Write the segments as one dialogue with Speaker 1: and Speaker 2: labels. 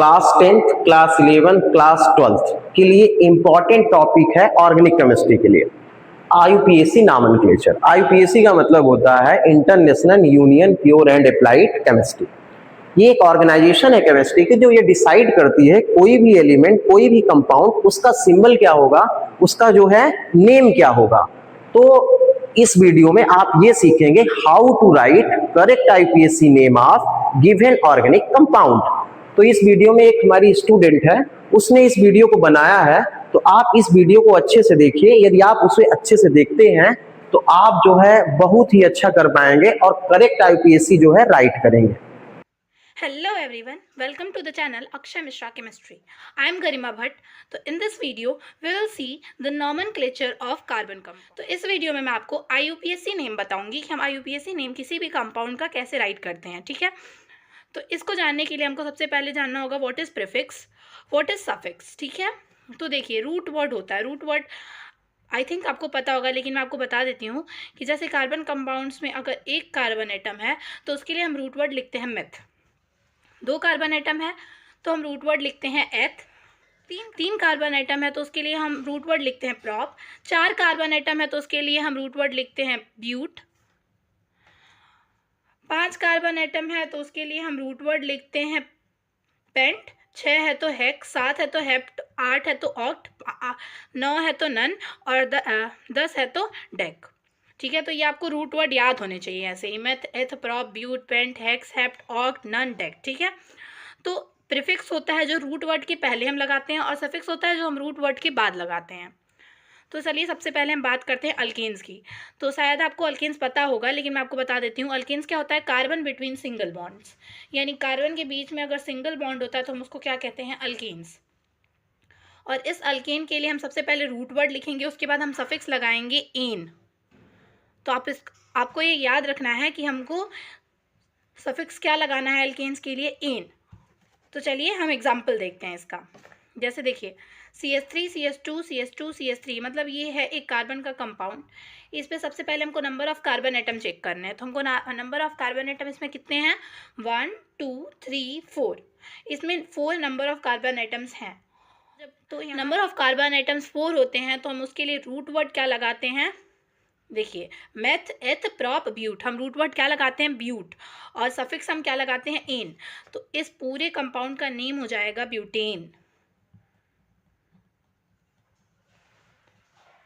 Speaker 1: Class 10th, class 11th, class 12th के लिए important topic है ऑर्गेनिक केमिस्ट्री के लिए आईयूपीएसी नॉमेनक्लेचर। आईयूपीएसी का मतलब होता है international union pure and applied chemistry. ये एक ऑर्गेनाइजेशन है केमिस्ट्री की जो ये डिसाइड करती है कोई भी एलिमेंट, कोई भी कंपाउंड, उसका सिंबल क्या होगा, उसका जो है नेम क्या होगा। तो इस वीडियो में आप ये सीखेंगे how to write correct IUPAC name of given organic compound. तो इस वीडियो में एक हमारी स्टूडेंट है, उसने इस वीडियो को बनाया है, तो आप इस वीडियो को अच्छे से देखिए। यदि आप उसे अच्छे से देखते हैं तो आप जो है बहुत ही अच्छा कर पाएंगे और करेक्ट आईयूपीएसी जो है राइट करेंगे।
Speaker 2: Hello everyone, welcome to the channel Akshay Mishra Chemistry. I am Garima Bhatt. तो in this video we will see the nomenclature of carbon compound. तो इस वीडियो में मैं आपको IUPAC नेम बताऊंगी कि हम IUPAC नेम किसी भी कंपाउंड का कैसे राइट करते हैं, ठीक है। तो इसको जानने के लिए हमको सबसे पहले जानना होगा what is prefix, what is suffix, ठीक है। तो देखिए रूट वर्ड होता है, रूट वर्ड आई थिंक आपको पता होगा, लेकिन मैं आपको बता देती हूँ कि जैसे कार्बन कंपाउंड्स में अगर एक कार्बन एटम है तो उसके लिए हम रूट वर्ड लिखते हैं मेथ। 2 कार्बन एटम है तो हम रूट वर्ड लिखते हैं एथ। तीन कार्बन एटम है तो उसके लिए हम रूट वर्ड लिखते हैं प्रॉप। 4 कार्बन एटम है तो उसके लिए हम रूट वर्ड लिखते हैं ब्यूट। 5 कार्बन एटम है तो उसके लिए हम रूट वर्ड लिखते हैं पेंट। 6 है तो हेक्स, 7 है तो हेप्ट, 8 है तो ऑक्ट, 9 है तो नन और 10 है तो डेक, ठीक है। तो ये आपको रूट वर्ड याद होने चाहिए ऐसे ही, meth, eth, prop, but, pent, hex, hept, oct, non, dec, ठीक है। तो प्रीफिक्स होता है जो रूट वर्ड के पहले हम लगाते हैं और सफिक्स होता है जो हम रूट वर्ड के बाद लगाते हैं। तो चलिए सबसे पहले हम बात करते हैं अल्केन्स की। तो शायद आपको अल्केन्स पता होगा, लेकिन मैं आपको बता देती हूँ। अल्केन्स क्या होता है? कार्बन बिटवीन सिंगल बॉन्ड्स, यानी कार्बन के बीच में अगर सिंगल बॉन्ड होता है तो हम उसको क्या कहते हैं? अल्केन्स। और इस अल्केन के लिए हम सबसे पहले रूट वर्ड लिखेंगे, उसके बाद हम सफिक्स लगाएंगे एन। तो आपको ये याद रखना है कि हमको सफिक्स क्या लगाना है अल्केन्स के लिए? एन। तो चलिए हम एग्जाम्पल देखते हैं इसका। जैसे देखिए CH3, CH2, CH2, CH3, मतलब ये है एक कार्बन का कंपाउंड। इस पे सबसे पहले हमको number of carbon atom check करना है। तो हमको नंबर ऑफ कार्बन एटम इसमें कितने हैं? 1 2 3 4। इसमें 4 नंबर ऑफ कार्बन एटम्स हैं। जब तो नंबर ऑफ कार्बन एटम्स 4 होते हैं तो हम उसके लिए रूट वर्ड क्या लगाते हैं? देखिए मेथ, एथ, प्रॉप, ब्यूट, हम रूट वर्ड क्या लगाते हैं? ब्यूट। और सफिक्स हम क्या लगाते हैं? एन। तो इस पूरे कंपाउंड का नेम हो जाएगा ब्यूटेन।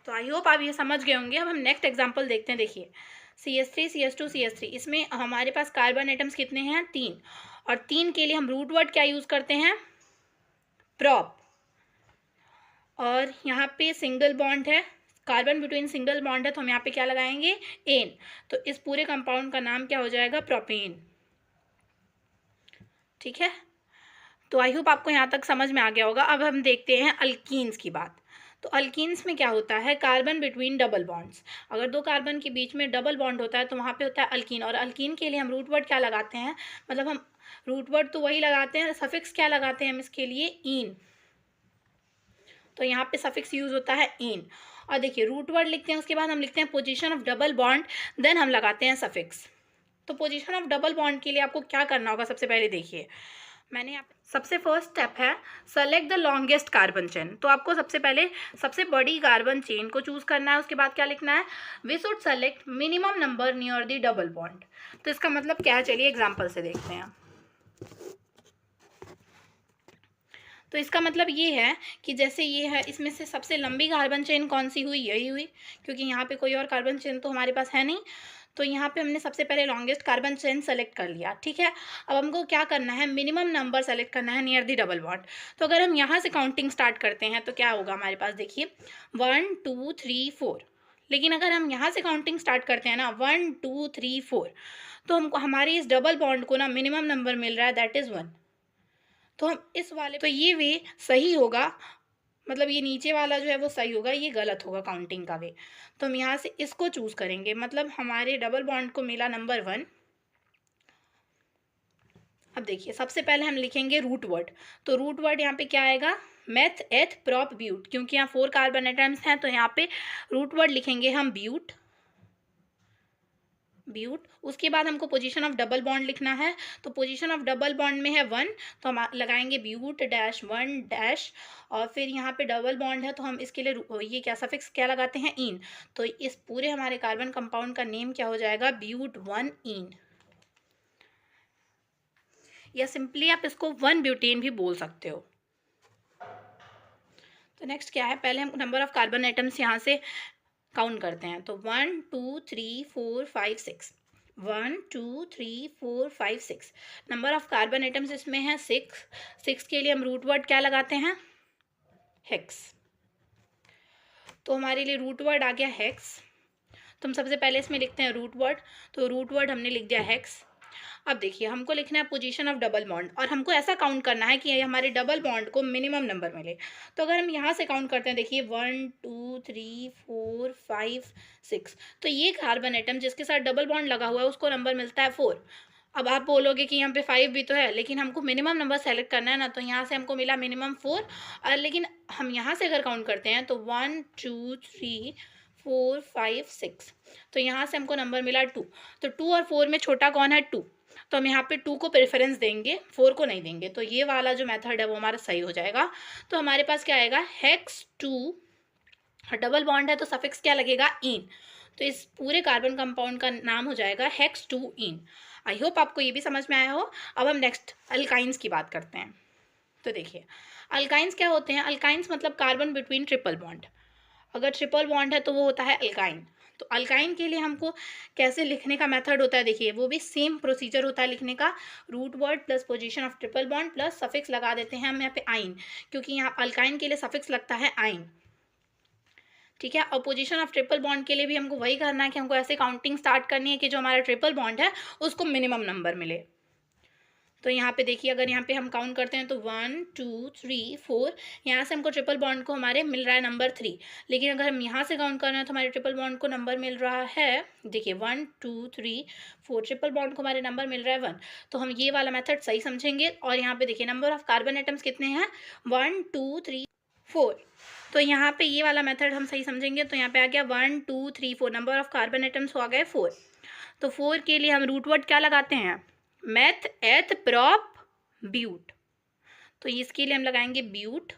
Speaker 2: तो आई होप आप ये समझ गए होंगे। अब हम नेक्स्ट एग्जांपल देखते हैं। देखिए CH3, CH2, CH3, इसमें हमारे पास कार्बन एटम्स कितने हैं? 3। और 3 के लिए हम रूट वर्ड क्या यूज़ करते हैं? प्रॉप। और यहाँ पे सिंगल बॉन्ड है, कार्बन बिटवीन सिंगल बॉन्ड है, तो हम यहाँ पे क्या लगाएंगे? एन। तो इस पूरे कंपाउंड का नाम क्या हो जाएगा? प्रोपेन, ठीक है। तो आई होप आपको यहाँ तक समझ में आ गया होगा। अब हम देखते हैं अल्कीन्स की बात। तो अल्कीन्स में क्या होता है? Carbon between double bonds. अगर 2 कार्बन के बीच में डबल बॉन्ड होता है तो वहाँ पे होता है अल्कीन। और अल्कीन के लिए हम रूट वर्ड क्या लगाते हैं? मतलब हम रूट वर्ड तो वही लगाते हैं, सफिक्स क्या लगाते हैं हम इसके लिए? इन। तो यहाँ पे सफिक्स यूज होता है इन। और देखिए रूट वर्ड लिखते हैं, उसके बाद हम लिखते हैं position of double bond, then हम लगाते हैं सफिक्स। तो पोजीशन ऑफ डबल बॉन्ड के लिए आपको क्या करना होगा? सबसे पहले देखिए मैंने यहाँ सबसे फर्स्ट स्टेप है select the longest carbon chain. तो आपको सबसे पहले सबसे बड़ी कार्बन चेन को चूज करना है। उसके बाद क्या लिखना है? We should select minimum number near the double bond. तो इसका मतलब क्या है? चलिए एग्जाम्पल से देखते हैं। तो इसका मतलब ये है कि जैसे ये है, इसमें से सबसे लंबी कार्बन चेन कौन सी हुई? यही हुई, क्योंकि यहाँ पे कोई और कार्बन चेन तो हमारे पास है नहीं। तो यहाँ पे हमने सबसे पहले लॉन्गेस्ट कार्बन चेन सेलेक्ट कर लिया, ठीक है। अब हमको क्या करना है? मिनिमम नंबर सेलेक्ट करना है नियर द डबल बॉन्ड। तो अगर हम यहाँ से काउंटिंग स्टार्ट करते हैं तो क्या होगा हमारे पास? देखिए 1 2 3 4। लेकिन अगर हम यहाँ से काउंटिंग स्टार्ट करते हैं ना 1 2 3 4, तो हमको हमारे इस डबल बॉन्ड को ना मिनिमम नंबर मिल रहा है, दैट इज़ 1। तो हम इस वाले, तो ये वे सही होगा, मतलब ये नीचे वाला जो है वो सही होगा, ये गलत होगा काउंटिंग का वे। तो हम यहाँ से इसको चूज करेंगे, मतलब हमारे डबल बॉन्ड को मिला नंबर 1। अब देखिए सबसे पहले हम लिखेंगे रूट वर्ड। तो रूट वर्ड यहाँ पे क्या आएगा? Meth, eth, prop, ब्यूट। क्योंकि यहाँ 4 कार्बन एटम्स हैं तो यहाँ पे रूट वर्ड लिखेंगे हम ब्यूट। ब्यूट। उसके बाद हमको पोजीशन ऑफ डबल बॉन्ड लिखना है, तो पोजीशन ऑफ डबल बॉन्ड में है 1, तो हम लगाएंगे ब्यूट डैश 1 डैश, और फिर यहाँ पे डबल बॉन्ड है तो हम इसके लिए ये क्या सफिक्स क्या लगाते हैं, इन। तो इस पूरे हमारे कार्बन कंपाउंड का नेम क्या हो जाएगा, ब्यूट 1 इन, या सिंपली आप इसको 1 ब्यूटेन भी बोल सकते हो। तो नेक्स्ट क्या है, पहले हम नंबर ऑफ कार्बन एटम्स यहाँ से काउंट करते हैं। तो 1 2 3 4 5 6, 1 2 3 4 5 6, नंबर ऑफ कार्बन एटम्स इसमें है 6। 6 के लिए हम रूट वर्ड क्या लगाते हैं, हेक्स। तो हमारे लिए रूट वर्ड आ गया हेक्स। तो हम सबसे पहले इसमें लिखते हैं रूट वर्ड, तो रूट वर्ड हमने लिख दिया हेक्स। अब देखिए हमको लिखना है पोजीशन ऑफ डबल बॉन्ड, और हमको ऐसा काउंट करना है कि ये हमारे डबल बॉन्ड को मिनिमम नंबर मिले। तो अगर हम यहाँ से काउंट करते हैं, देखिए 1 2 3 4 5 6, तो ये कार्बन एटम जिसके साथ डबल बॉन्ड लगा हुआ है उसको नंबर मिलता है 4। अब आप बोलोगे कि यहाँ पे 5 भी तो है, लेकिन हमको मिनिमम नंबर सेलेक्ट करना है ना, तो यहाँ से हमको मिला मिनिमम 4। और लेकिन हम यहाँ से अगर काउंट करते हैं तो 1 2 3 4 5 6, तो यहाँ से हमको नंबर मिला 2। तो 2 और 4 में छोटा कौन है, 2, तो हम यहाँ पे 2 को प्रेफरेंस देंगे, 4 को नहीं देंगे। तो ये वाला जो मेथड है वो हमारा सही हो जाएगा। तो हमारे पास क्या आएगा, हेक्स 2, डबल बॉन्ड है तो सफिक्स क्या लगेगा, इन। तो इस पूरे कार्बन कंपाउंड का नाम हो जाएगा हेक्स 2 इन। आई होप आपको ये भी समझ में आया हो। अब हम नेक्स्ट अल्काइंस की बात करते हैं। तो देखिए अल्काइंस क्या होते हैं, अल्काइंस मतलब कार्बन बिटवीन ट्रिपल बॉन्ड। अगर ट्रिपल बॉन्ड है तो वो होता है अल्काइन। तो अल्काइन के लिए हमको कैसे लिखने का मेथड होता है, देखिए वो भी सेम प्रोसीजर होता है लिखने का, root word plus position of triple bond plus suffix लगा देते हैं हम यहाँ पे आइन, क्योंकि यहाँ अल्काइन के लिए सफिक्स लगता है आइन, ठीक है। और पोजीशन ऑफ ट्रिपल बॉन्ड के लिए भी हमको वही करना है कि हमको ऐसे काउंटिंग स्टार्ट करनी है कि जो हमारा ट्रिपल बॉन्ड है उसको मिनिमम नंबर मिले। तो यहाँ पे देखिए अगर यहाँ पे हम काउंट करते हैं तो 1 2 3 4, यहाँ से हमको ट्रिपल बॉन्ड को हमारे मिल रहा है नंबर 3। लेकिन अगर हम यहाँ से काउंट कर रहे हैं तो हमारे ट्रिपल बॉन्ड को नंबर मिल रहा है, देखिए 1 2 3 4, ट्रिपल बॉन्ड को हमारे नंबर मिल रहा है 1। तो हम ये वाला मेथड सही समझेंगे। और यहाँ पे देखिए नंबर ऑफ कार्बन एटम्स कितने हैं, 1 2 3 4, तो यहाँ पे ये वाला मेथड हम सही समझेंगे। तो यहाँ पे आ गया 1 2 3 4, नंबर ऑफ कार्बन एटम्स हो गए 4। तो 4 के लिए हम रूट वर्ड क्या लगाते हैं, मेथ एथ प्रॉप ब्यूट, तो इसके लिए हम लगाएंगे ब्यूट।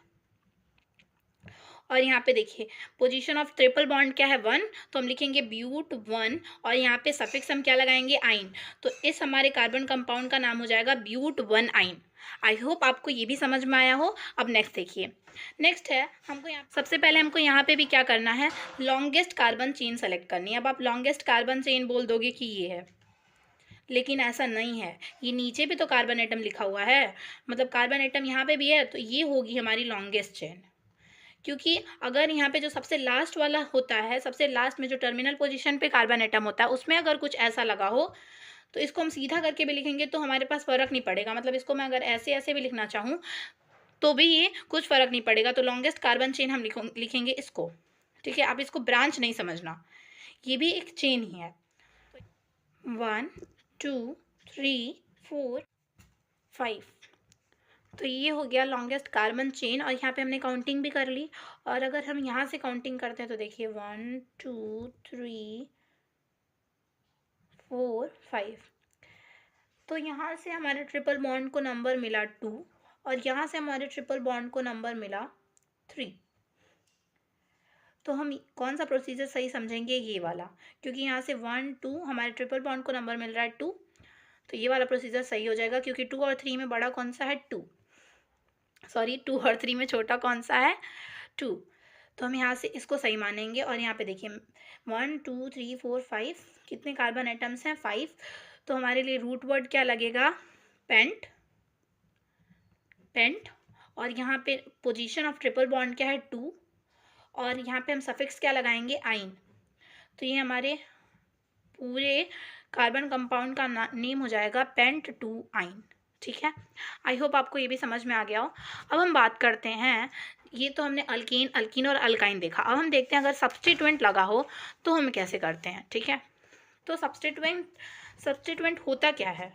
Speaker 2: और यहाँ पे देखिए पोजीशन ऑफ ट्रिपल बॉन्ड क्या है 1, तो हम लिखेंगे ब्यूट 1, और यहाँ पे सफिक्स हम क्या लगाएंगे, आइन। तो इस हमारे कार्बन कंपाउंड का नाम हो जाएगा ब्यूट 1 आइन। आई होप आपको ये भी समझ में आया हो। अब नेक्स्ट देखिए, नेक्स्ट है हमको यहाँ सबसे पहले हमको यहाँ पे भी क्या करना है, लॉन्गेस्ट कार्बन चेन सेलेक्ट करनी है। अब आप लॉन्गेस्ट कार्बन चेन बोल दोगे कि ये है, लेकिन ऐसा नहीं है, ये नीचे भी तो कार्बन एटम लिखा हुआ है, मतलब कार्बन एटम यहाँ पे भी है, तो ये होगी हमारी लॉन्गेस्ट चेन। क्योंकि अगर यहाँ पे जो सबसे लास्ट वाला होता है, सबसे लास्ट में जो टर्मिनल पोजीशन पे कार्बन एटम होता है उसमें अगर कुछ ऐसा लगा हो तो इसको हम सीधा करके भी लिखेंगे तो हमारे पास फ़र्क नहीं पड़ेगा। मतलब इसको मैं अगर ऐसे ऐसे भी लिखना चाहूँ तो भी ये कुछ फ़र्क नहीं पड़ेगा। तो लॉन्गेस्ट कार्बन चेन हम लिखेंगे इसको, ठीक है। आप इसको ब्रांच नहीं समझना, ये भी एक चेन ही है। 1 2 3 4 5, तो ये हो गया लॉन्गेस्ट कार्बन चेन। और यहाँ पे हमने काउंटिंग भी कर ली। और अगर हम यहाँ से काउंटिंग करते हैं तो देखिए 1 2 3 4 5, तो यहाँ से हमारे ट्रिपल बॉन्ड को नंबर मिला 2, और यहाँ से हमारे ट्रिपल बॉन्ड को नंबर मिला 3। तो हम कौन सा प्रोसीजर सही समझेंगे, ये वाला, क्योंकि यहाँ से 1 2 हमारे ट्रिपल बॉन्ड को नंबर मिल रहा है 2, तो ये वाला प्रोसीजर सही हो जाएगा। क्योंकि 2 और 3 में बड़ा कौन सा है, 2 और 3 में छोटा कौन सा है, 2। तो हम यहाँ से इसको सही मानेंगे। और यहाँ पे देखिए 1 2 3 4 5, कितने कार्बन एटम्स हैं, 5। तो हमारे लिए रूट वर्ड क्या लगेगा, पेंट। और यहाँ पे पोजीशन ऑफ ट्रिपल बॉन्ड क्या है, 2, और यहाँ पे हम सफिक्स क्या लगाएंगे, आइन। तो ये हमारे पूरे कार्बन कंपाउंड का नेम हो जाएगा पेंट 2 आइन, ठीक है। आई होप आपको ये भी समझ में आ गया हो। अब हम बात करते हैं, ये तो हमने अल्कीन, अल्कीन और अल्काइन देखा। अब हम देखते हैं अगर सब्स्टिट्यूएंट लगा हो तो हम कैसे करते हैं, ठीक है। तो सब्स्टिट्यूएंट होता क्या है,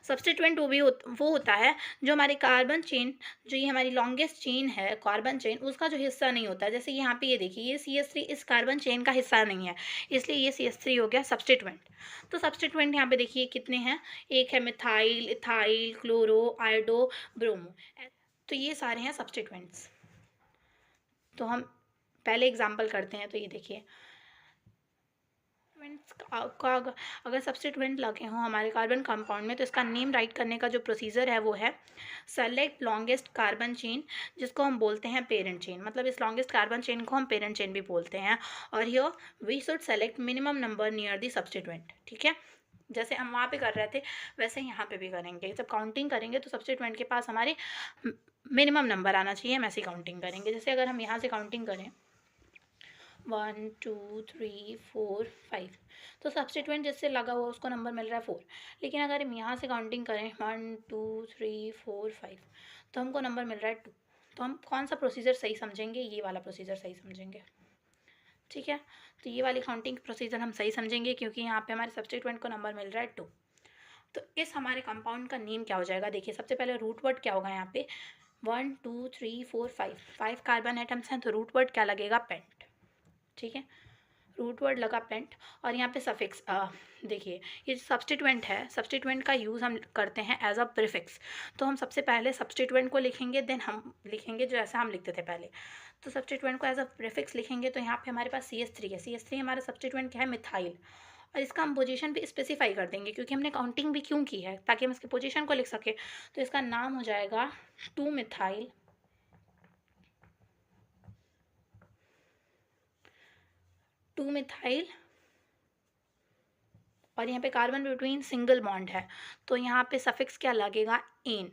Speaker 2: सब्स्टिट्यूएंट वो होता है जो हमारी कार्बन चेन, जो ये हमारी लॉन्गेस्ट चेन है कार्बन चेन, उसका जो हिस्सा नहीं होता। जैसे यहाँ पे ये देखिए, ये CH3 इस कार्बन चेन का हिस्सा नहीं है, इसलिए ये CH3 हो गया सब्स्टिट्यूएंट। तो सब्स्टिट्यूएंट यहाँ पे देखिए कितने हैं, एक है methyl, ethyl, chloro, iodo, bromo. तो ये सारे हैं सब्स्टिट्यूएंट्स। तो हम पहले एग्जाम्पल करते हैं। तो ये देखिए, का अगर सब्स्टिट्यूएंट लगे हों हमारे कार्बन कंपाउंड में, तो इसका नेम राइट करने का जो प्रोसीजर है वो है सेलेक्ट लॉन्गेस्ट कार्बन चेन, जिसको हम बोलते हैं पेरेंट चेन। मतलब इस लॉन्गेस्ट कार्बन चेन को हम पेरेंट चेन भी बोलते हैं। और here we should select minimum number near the substituent. ठीक है, जैसे हम वहाँ पे कर रहे थे वैसे यहाँ पे भी करेंगे। जब काउंटिंग करेंगे तो सब्स्टिट्यूएंट के पास हमारे मिनिमम नंबर आना चाहिए, हम ऐसी काउंटिंग करेंगे। जैसे अगर हम यहाँ से काउंटिंग करें 1 2 3 4 5, तो सब्स्टिट्यूएंट जिससे लगा हुआ उसको नंबर मिल रहा है 4। लेकिन अगर हम यहाँ से काउंटिंग करें 1 2 3 4 5, तो हमको नंबर मिल रहा है 2। तो हम कौन सा प्रोसीजर सही समझेंगे, ये वाला प्रोसीजर सही समझेंगे। ठीक है, तो ये वाली काउंटिंग प्रोसीजर हम सही समझेंगे क्योंकि यहाँ पे हमारे सब्स्टिट्यूएंट को नंबर मिल रहा है 2। तो इस हमारे कंपाउंड का नेम क्या हो जाएगा, देखिए सबसे पहले रूट वर्ड क्या होगा यहाँ पे 1 2 3 4 5 कार्बन एटम्स हैं, तो रूट वर्ड क्या लगेगा, पेंट। ठीक है, रूट वर्ड लगा पेंट। और यहाँ पे सफिक्स देखिए, ये सब्स्टिट्यूएंट है, सब्स्टिट्यूएंट का यूज़ हम करते हैं एज अ प्रीफिक्स। तो हम सबसे पहले सब्स्टिट्यूएंट को लिखेंगे, देन हम लिखेंगे जो ऐसा हम लिखते थे पहले। तो सब्स्टिट्यूएंट को एज अ प्रीफिक्स लिखेंगे, तो यहाँ पे हमारे पास CH3 है। CH3 हमारा सब्स्टिट्यूएंट क्या है, मिथाइल। और इसका हम पोजीशन भी स्पेसिफाई कर देंगे क्योंकि हमने काउंटिंग भी क्यों की है, ताकि हम इसके पोजीशन को लिख सकें। तो इसका नाम हो जाएगा 2 मिथाइल 2 मिथाइल। और यहाँ पे कार्बन बिटवीन सिंगल बॉन्ड है, तो यहाँ पे सफिक्स क्या लगेगा, एन।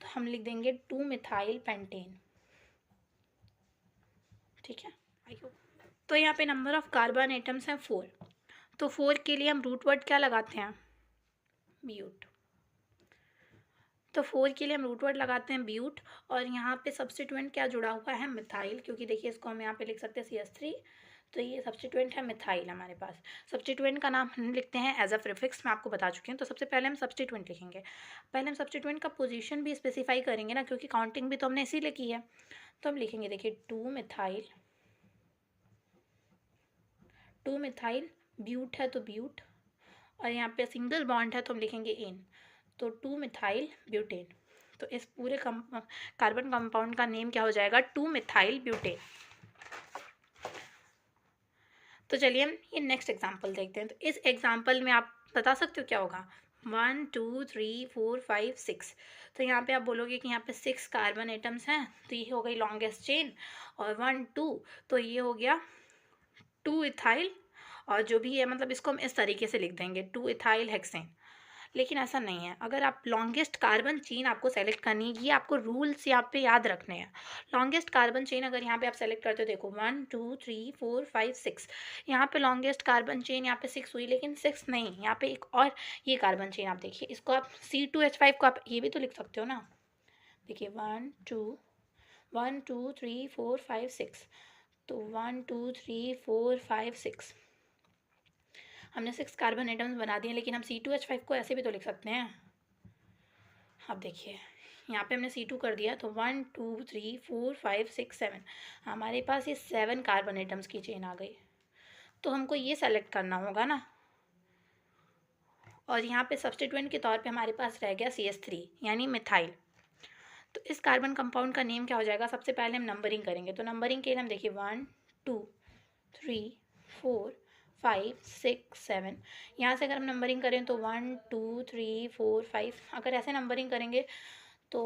Speaker 2: तो हम लिख देंगे 2 मिथाइल पेंटेन। ठीक है, तो यहाँ पे नंबर ऑफ कार्बन एटम्स हैं 4। तो 4 के लिए हम रूट वर्ड क्या लगाते हैं, ब्यूट। तो 4 के लिए हम रूट वर्ड लगाते हैं ब्यूट। और यहाँ पे सब्स्टिट्यूएंट क्या जुड़ा हुआ है, मिथाइल, क्योंकि देखिए इसको हम यहाँ पे लिख सकते हैं CH3। तो ये सब्स्टिट्यूएंट है मिथाइल हमारे पास। सब्स्टिट्यूएंट का नाम हम लिखते हैं एज अ प्रीफिक्स, मैं आपको बता चुकी हूँ। तो सबसे पहले हम सब्स्टिट्यूएंट लिखेंगे, पहले हम सब्स्टिट्यूएंट का पोजीशन भी स्पेसिफाई करेंगे ना, क्योंकि काउंटिंग भी तो हमने इसीलिए की है। तो हम लिखेंगे, देखिए 2 मिथाइल ब्यूट है तो ब्यूट, और यहाँ पे सिंगल बॉन्ड है तो हम लिखेंगे एन, तो 2 मिथाइल ब्यूटेन। तो इस पूरे कार्बन कंपाउंड का नेम क्या हो जाएगा, 2 मिथाइल ब्यूटेन। तो चलिए हम ये नेक्स्ट एग्जांपल देखते हैं। तो इस एग्जांपल में आप बता सकते हो क्या होगा, 1 2 3 4 5 6। तो यहाँ पे आप बोलोगे कि यहाँ पे 6 कार्बन एटम्स हैं, तो ये हो गई लॉन्गेस्ट चेन। और 1 2, तो ये हो गया 2 इथाइल, और जो भी है मतलब इसको हम इस तरीके से लिख देंगे 2 इथाइल हेक्सेन। लेकिन ऐसा नहीं है, अगर आप लॉन्गेस्ट कार्बन चेन आपको सेलेक्ट करनी है, ये आपको रूल्स यहाँ पे याद रखने हैं। लॉन्गेस्ट कार्बन चेन अगर यहाँ पे आप सेलेक्ट करते हो, देखो 1 2 3 4 5 6, यहाँ पे लॉन्गेस्ट कार्बन चेन यहाँ पे 6 हुई, लेकिन 6 नहीं, यहाँ पे एक और ये कार्बन चेन आप देखिए, इसको आप C2H5 को आप ये भी तो लिख सकते हो ना। देखिए 1 2 3 4 5 6, तो 1 2 3 4 5 6 हमने 6 कार्बन एटम्स बना दिए, लेकिन हम C2H5 को ऐसे भी तो लिख सकते हैं। अब देखिए यहाँ पे हमने C2 कर दिया, तो 1 2 3 4 5 6 7, हमारे पास ये 7 कार्बन एटम्स की चेन आ गई। तो हमको ये सेलेक्ट करना होगा ना। और यहाँ पे सब्स्टिट्यूएंट के तौर पे हमारे पास रह गया CH3 यानी मिथाइल। तो इस कार्बन कंपाउंड का नेम क्या हो जाएगा, सबसे पहले हम नंबरिंग करेंगे। तो नंबरिंग के लिए हम देखिए 1 2 3 4 5 6 7, यहाँ से अगर हम नंबरिंग करें तो 1 2 3 4 5, अगर ऐसे नंबरिंग करेंगे तो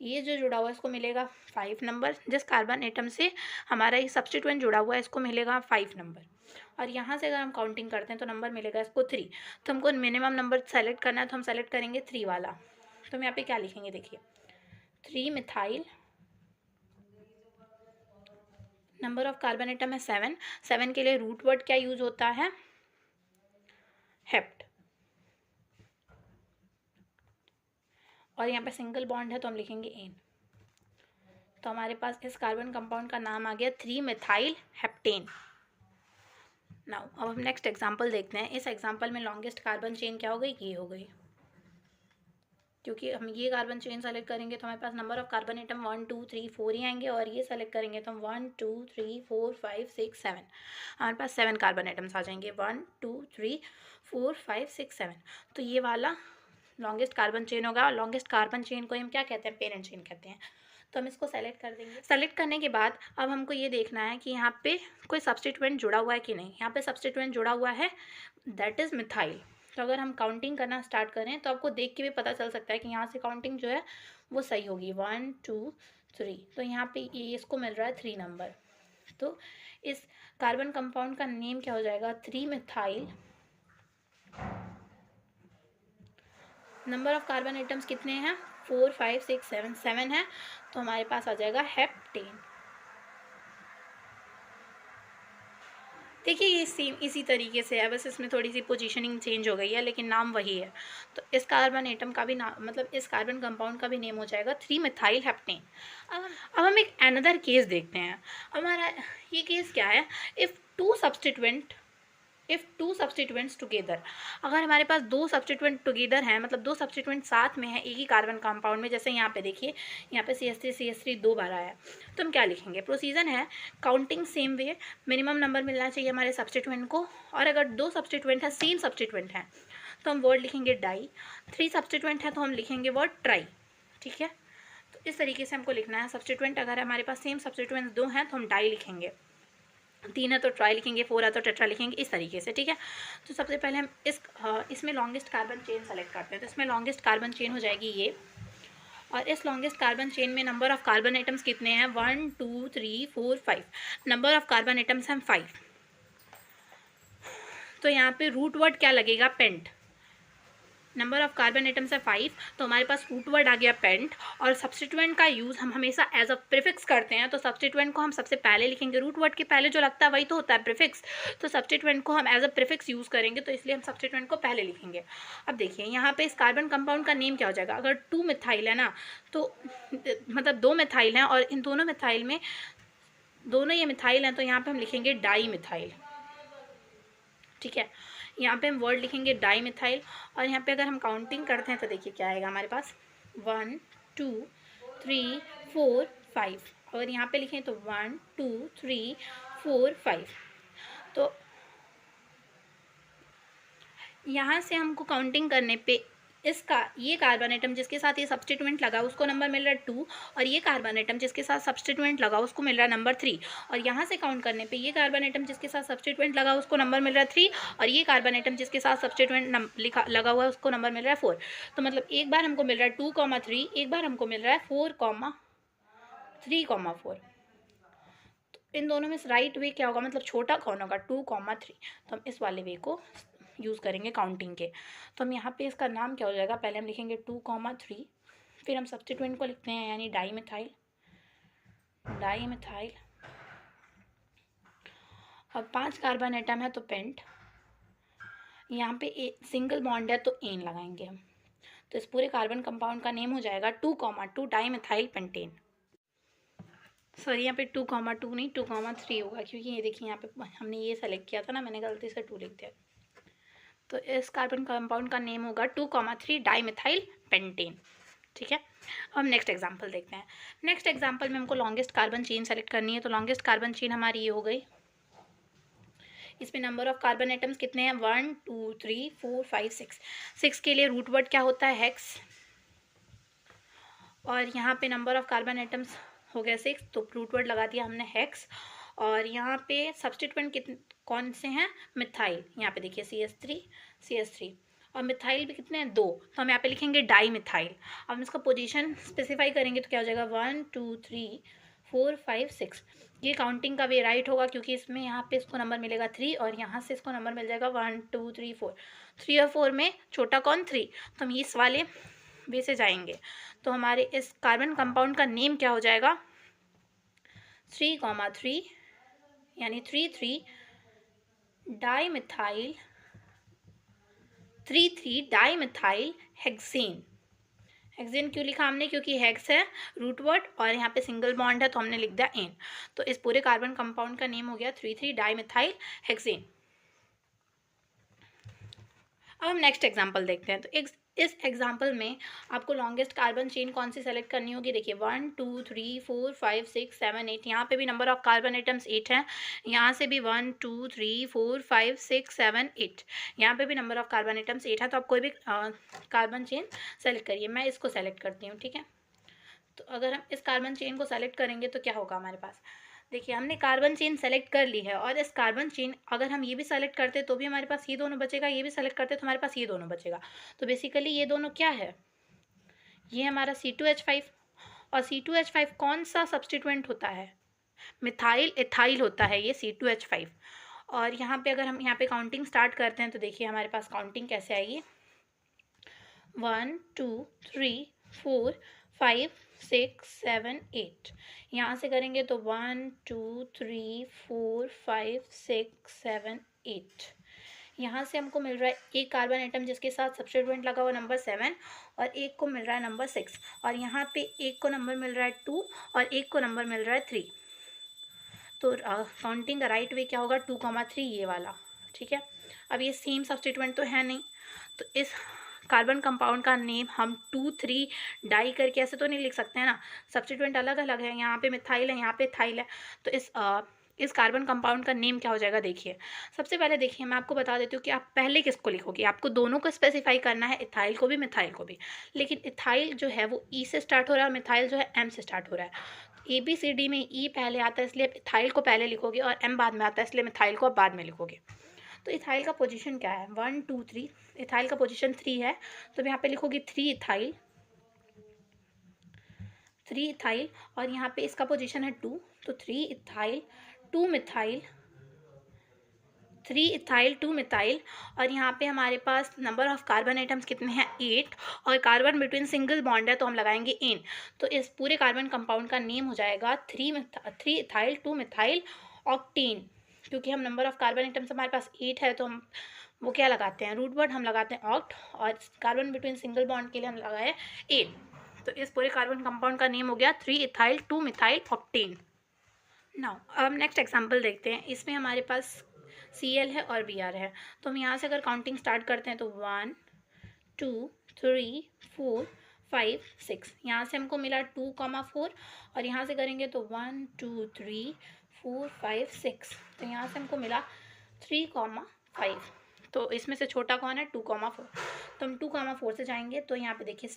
Speaker 2: ये जो जुड़ा हुआ है इसको मिलेगा 5 नंबर, जिस कार्बन एटम से हमारा ये सब्स्टिट्यूएंट जुड़ा हुआ है इसको मिलेगा 5 नंबर। और यहाँ से अगर हम काउंटिंग करते हैं तो नंबर मिलेगा इसको 3। तो हमको मिनिमम नंबर सेलेक्ट करना है, तो हम सेलेक्ट करेंगे 3 वाला। तो हम यहाँ पे क्या लिखेंगे, देखिए 3 methyl, number of carbon atom है 7। 7 के लिए रूट वर्ड क्या यूज होता है, हेप्ट। और यहाँ पे सिंगल बॉन्ड है तो हम लिखेंगे एन। तो हमारे पास इस कार्बन कंपाउंड का नाम आ गया 3 मिथाइल हेप्टेन। नाउ अब हम नेक्स्ट एग्जांपल देखते हैं। इस एग्जांपल में लॉन्गेस्ट कार्बन चेन क्या हो गई, ये हो गई। क्योंकि हम ये कार्बन चेन सेलेक्ट करेंगे तो हमारे पास नंबर ऑफ कार्बन एटम 1 2 3 4 ही आएंगे, और ये सेलेक्ट करेंगे तो हम 1 2 3 4 5 6 7 हमारे पास 7 कार्बन एटम्स आ जाएंगे, 1 2 3 4 5 6 7। तो ये वाला लॉन्गेस्ट कार्बन चेन होगा, और लॉन्गेस्ट कार्बन चेन को हम क्या कहते हैं, पेरेंट चेन कहते हैं। तो हम इसको सेलेक्ट कर देंगे। सेलेक्ट करने के बाद अब हमको ये देखना है कि यहाँ पे कोई सब्स्टिट्यूएंट जुड़ा हुआ है कि नहीं। यहाँ पे सब्स्टिट्यूएंट जुड़ा हुआ है, दैट इज़ मिथाइल। तो अगर हम काउंटिंग करना स्टार्ट करें तो आपको देख के भी पता चल सकता है कि यहाँ से काउंटिंग जो है वो सही होगी, 1 2 3। तो यहाँ पे ये इसको मिल रहा है 3 नंबर। तो इस कार्बन कंपाउंड का नेम क्या हो जाएगा, 3 methyl. Number of carbon atoms कितने हैं, 4 5 6 7 7 है, तो हमारे पास आ जाएगा हेप्टेन। देखिए ये सेम इसी तरीके से है, बस इसमें थोड़ी सी पोजीशनिंग चेंज हो गई है, लेकिन नाम वही है। तो इस कार्बन एटम का भी नाम, मतलब इस कार्बन कंपाउंड का भी नेम हो जाएगा 3 मिथाइल हेप्टेन। अब हम एक अनदर केस देखते हैं। हमारा ये केस क्या है, इफ़ टू सब्स्टिट्यूएंट्स टुगेदर, अगर हमारे पास 2 सब्स्टिट्यूएंट टुगेदर हैं, मतलब 2 सब्स्टिट्यूएंट साथ में हैं एक ही कार्बन कंपाउंड में। जैसे यहाँ पे देखिए, यहाँ पे CH3 2 बार आया है, तो हम क्या लिखेंगे, प्रोसीजर है counting same way, minimum number मिलना चाहिए हमारे सब्स्टिट्यूएंट को। और अगर 2 सब्स्टिट्यूएंट है, सेम सब्स्टिट्यूएंट है, तो हम वर्ड लिखेंगे डाई। 3 सब्स्टिट्यूएंट है तो हम लिखेंगे वर्ड ट्राई। ठीक है, तो इस तरीके से हमको लिखना है। सब्स्टिट्यूएंट अगर हमारे पास सेम सब्स्टिट्यूएंट 2 हैं तो हम डाई लिखेंगे, 3 है तो ट्राई लिखेंगे, 4 है तो टेट्रा लिखेंगे, इस तरीके से। ठीक है, तो सबसे पहले हम इसमें लॉन्गेस्ट कार्बन चेन सेलेक्ट करते हैं। तो इसमें लॉन्गेस्ट कार्बन चेन हो जाएगी ये, और इस लॉन्गेस्ट कार्बन चेन में नंबर ऑफ कार्बन एटम्स कितने हैं, 1 2 3 4 5। नंबर ऑफ कार्बन एटम्स हैं 5। तो यहाँ पे रूट वर्ड क्या लगेगा, pent. Number of carbon atoms है 5, तो हमारे पास रूट वर्ड आ गया पेंट। और सब्स्टिट्यूएंट का यूज़ हम हमेशा एज अ प्रीफिक्स करते हैं, तो सब्स्टिट्यूएंट को हम सबसे पहले लिखेंगे। रूट वर्ड के पहले जो लगता है वही तो होता है प्रीफिक्स, तो सब्स्टिट्यूएंट को हम एज अ प्रीफिक्स यूज़ करेंगे, तो इसलिए हम सब्स्टिट्यूएंट को पहले लिखेंगे। अब देखिए यहाँ पे इस कार्बन कंपाउंड का नेम क्या हो जाएगा। अगर 2 मिथाइल है ना, तो मतलब 2 मिथाइल हैं, और इन दोनों मिथाइल में दोनों ये मिथाइल हैं, तो यहाँ पर हम लिखेंगे डाई मिथाइल। ठीक है, यहाँ पे हम वर्ड लिखेंगे डाई मिथाइल। और यहाँ पे अगर हम काउंटिंग करते हैं तो देखिए क्या आएगा हमारे पास, 1 2 3 4 5। और यहाँ पे लिखें तो 1 2 3 4 5। तो यहाँ से हमको काउंटिंग करने पे इसका ये कार्बन एटम जिसके साथ ये सब्स्टिट्यूएंट लगा उसको नंबर मिल रहा है 2, और ये कार्बन एटम जिसके साथ सब्स्टिट्यूएंट लगा उसको मिल रहा है नंबर 3। और यहाँ से काउंट करने पे ये कार्बन एटम जिसके साथ सब्स्टिट्यूएंट लगा उसको नंबर मिल रहा है 3, और ये कार्बन एटम जिसके साथ सब्स्टिट्यूएंट लगा हुआ है उसको नंबर मिल रहा है 4। तो मतलब एक बार हमको मिल रहा है 2,3, एक बार हमको मिल रहा है 4,3,4। तो इन दोनों में राइट वे क्या होगा, मतलब छोटा कौन होगा, 2,3। तो हम इस वाले वे को यूज़ करेंगे काउंटिंग के। तो हम यहाँ पे इसका नाम क्या हो जाएगा, पहले हम लिखेंगे 2,3, फिर हम सब्स्टिट्यूएंट को लिखते हैं यानी डाई मिथाइल। और 5 कार्बन एटम है तो पेंट। यहाँ पे सिंगल बॉन्ड है तो एन लगाएंगे हम। तो इस पूरे कार्बन कंपाउंड का नेम हो जाएगा 2,2 डाई मिथाइल पेंटेन। सॉरी, यहाँ पे 2,2 नहीं 2,3 होगा, क्योंकि ये देखिए यहाँ पे हमने ये सेलेक्ट किया था ना, मैंने गलती से 2 लिख दिया। तो इस कार्बन कंपाउंड का नेम होगा 2,3 डाई मिथाइल पेंटेन। ठीक है, हम नेक्स्ट एग्जांपल देखते हैं। नेक्स्ट एग्जांपल में हमको लॉन्गेस्ट कार्बन चेन सेलेक्ट करनी है। तो लॉन्गेस्ट कार्बन चेन हमारी ये हो गई। इसमें नंबर ऑफ कार्बन एटम्स कितने हैं, 1 2 3 4 5 6। 6 के लिए रूट वर्ड क्या होता है, हेक्स। और यहाँ पे नंबर ऑफ कार्बन एटम्स हो गया 6, तो रूट वर्ड लगा दिया हमने हेक्स। और यहाँ पे सब्स्टिट्यूएंट कितने कौन से हैं, मिथाइल। यहाँ पे देखिए CH3 और मिथाइल भी कितने हैं, 2, तो हम यहाँ पे लिखेंगे डाई मिथाइल। अब हम इसका पोजीशन स्पेसिफाई करेंगे तो क्या हो जाएगा, 1 2 3 4 5 6। ये काउंटिंग का वे राइट होगा, क्योंकि इसमें यहाँ पे इसको नंबर मिलेगा 3, और यहाँ से इसको नंबर मिल जाएगा 1 2 3 4। 3 और 4 में छोटा कौन, 3, तो हम इस वाले वे से जाएंगे। तो हमारे इस कार्बन कंपाउंड का नेम क्या हो जाएगा, 3,3 यानी 3,3 डाईमिथाइल 3,3 डाईमिथाइल हेक्सेन। हेक्सेन क्यों लिखा हमने, क्योंकि हेक्स है रूट वर्ड और यहाँ पे सिंगल बॉन्ड है तो हमने लिख दिया एन। तो इस पूरे कार्बन कंपाउंड का नेम हो गया 3,3 डाईमिथाइल हेक्सेन। अब हम नेक्स्ट एग्जांपल देखते हैं। तो इस एग्जाम्पल में आपको लॉन्गेस्ट कार्बन चेन कौन सी सेलेक्ट करनी होगी। देखिए 1 2 3 4 5 6 7 8, यहाँ पे भी नंबर ऑफ कार्बन एटम्स 8 हैं, यहाँ से भी 1 2 3 4 5 6 7 8, यहाँ पे भी नंबर ऑफ कार्बन एटम्स 8 है। तो आप कोई भी कार्बन चेन सेलेक्ट करिए, मैं इसको सेलेक्ट करती हूँ, ठीक है। तो अगर हम इस कार्बन चेन को सेलेक्ट करेंगे तो क्या होगा हमारे पास। देखिए हमने कार्बन चेन सेलेक्ट कर ली है, और इस कार्बन चेन अगर हम ये भी सेलेक्ट करते तो भी हमारे पास ये दोनों बचेगा, ये भी सेलेक्ट करते तो हमारे पास ये दोनों बचेगा। तो बेसिकली ये दोनों क्या है, ये हमारा C2H5, और C2H5 कौन सा सब्स्टिट्यूएंट होता है, मिथाइल इथाइल होता है ये C2H5। और यहाँ पे अगर हम यहाँ पे काउंटिंग स्टार्ट करते हैं तो देखिए हमारे पास काउंटिंग कैसे आएगी, 1 2 3 4 5 6 7 8, यहाँ से करेंगे तो 1 2 3 4 5 6 7 8, यहाँ से हमको मिल रहा है एक कार्बन एटम जिसके साथ सब्स्टिट्यूएंट लगा हुआ नंबर 7, और एक को मिल रहा है नंबर 6, और यहाँ पे एक को नंबर मिल रहा है 2 और एक को नंबर मिल रहा है 3। तो काउंटिंग का राइट वे क्या होगा, 2,3 ये वाला, ठीक है। अब ये सेम सब्स्टिट्यूएंट तो है नहीं, तो इस कार्बन कंपाउंड का नेम हम 2 3 डाई करके ऐसे तो नहीं लिख सकते हैं ना, सब्स्टिट्यूएंट अलग अलग है, यहाँ पे मिथाइल है, यहाँ पे थाइल है। तो इस कार्बन कंपाउंड का नेम क्या हो जाएगा। देखिए सबसे पहले देखिए मैं आपको बता देती हूँ कि आप पहले किसको लिखोगे, आपको दोनों को स्पेसिफाई करना है, इथाइल को भी मिथाइल को भी। लेकिन इथाइल जो है वो ई से स्टार्ट हो रहा है और मिथाइल जो है एम से स्टार्ट हो रहा है। ABCD में ई पहले आता है इसलिए आप इथाइल को पहले लिखोगे, और एम बाद में आता है इसलिए मिथाइल को आप बाद में लिखोगे। तो इथाइल का पोजीशन क्या है, 1 2 3, इथाइल का पोजीशन 3 है, तो यहाँ पे लिखोगे 3 इथाइल, 3 इथाइल, और यहाँ पे इसका पोजीशन है 2, तो 3 इथाइल 2 मिथाइल, 3 इथाइल 2 मिथाइल, और यहाँ पे हमारे पास नंबर ऑफ कार्बन एटम्स कितने हैं 8, और कार्बन बिटवीन सिंगल बॉन्ड है तो हम लगाएंगे इन। तो इस पूरे कार्बन कंपाउंड का नेम हो जाएगा 3 इथाइल 2 मिथाइल ऑक्टेन। क्योंकि हम नंबर ऑफ कार्बन एटम्स हमारे पास 8 है तो हम वो क्या लगाते हैं, रूट वर्ड हम लगाते हैं ऑक्ट, और कार्बन बिटवीन सिंगल बॉन्ड के लिए हम लगाए 8। तो इस पूरे कार्बन कंपाउंड का नेम हो गया 3 इथाइल 2 मिथाइल ऑक्टेन। नाउ अब नेक्स्ट एग्जांपल देखते हैं, इसमें हमारे पास Cl है और Br है। तो हम यहाँ से अगर काउंटिंग स्टार्ट करते हैं तो 1 2 3 4 5 6, यहाँ से हमको मिला 2,4, और यहाँ से करेंगे तो 1 2 3 4 5 6, तो यहाँ से हमको मिला 3,5। तो इसमें से छोटा कौन है, 2,4, तो हम 2,4 से जाएंगे। तो यहाँ पे देखिए